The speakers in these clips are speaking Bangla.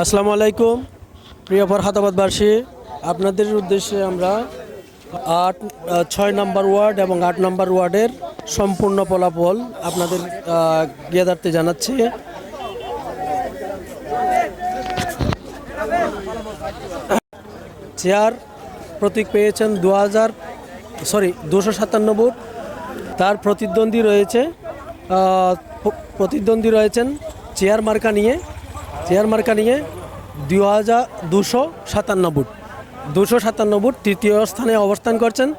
আসসালামু আলাইকুম প্রিয় ফরহাদাবাদবাসী, আপনাদের উদ্দেশ্যে আমরা 6 নম্বর ওয়ার্ড এবং 8 নম্বর ওয়ার্ডের সম্পূর্ণ ফলাফল আপনাদের জ্ঞাতার্থে জানাচ্ছি। চেয়ার প্রতীক পেয়েছেন 257 ভোট। তার প্রতিদ্বন্দ্বী রয়েছেন চেয়ার মার্কা নিয়ে 257 ভোট তৃতীয় স্থানে অবস্থান করছেন।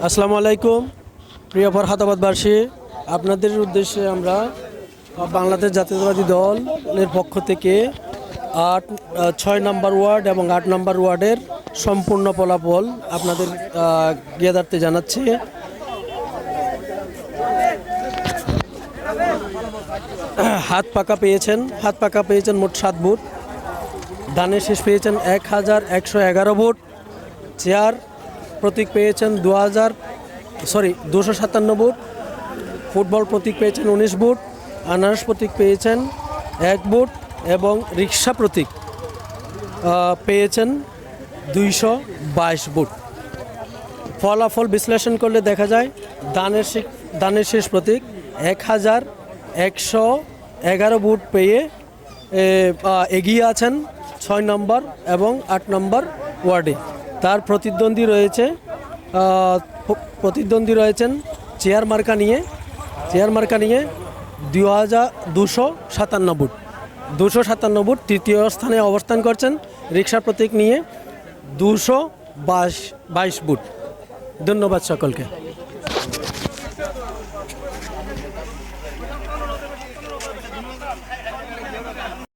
আসসালামু আলাইকুম প্রিয় ফরহাদাবাদবাসী, আপনাদের উদ্দেশ্যে আমরা বাংলাদেশ জাতীয়তাবাদী দলের পক্ষ থেকে 6 নম্বর ওয়ার্ড এবং 8 নম্বর ওয়ার্ডের সম্পূর্ণ ফলাফল আপনাদের জ্ঞাতার্থে জানাচ্ছি। হাত পাকা পেয়েছেন মোট 7 ভোট। ধানের শীষ পেয়েছেন 1111 ভোট। চেয়ার প্রতীক পেয়েছেন 257 ভোট। ফুটবল প্রতীক পেয়েছেন 19 ভোট। আনারস প্রতীক পেয়েছেন 1 ভোট এবং রিক্সা প্রতীক পেয়েছেন 222 ভোট। ফলাফল বিশ্লেষণ করলে দেখা যায় ধানের শীষ প্রতীক 1111 ভোট পেয়ে এগিয়ে আছেন 6 নম্বর এবং 8 নম্বর ওয়ার্ডে। তার প্রতিদ্বন্দ্বী রয়েছেন চেয়ার মার্কা নিয়ে 257 ভোট তৃতীয় স্থানে অবস্থান করছেন। রিক্সা প্রতীক নিয়ে 222 ভোট। ধন্যবাদ সকলকে।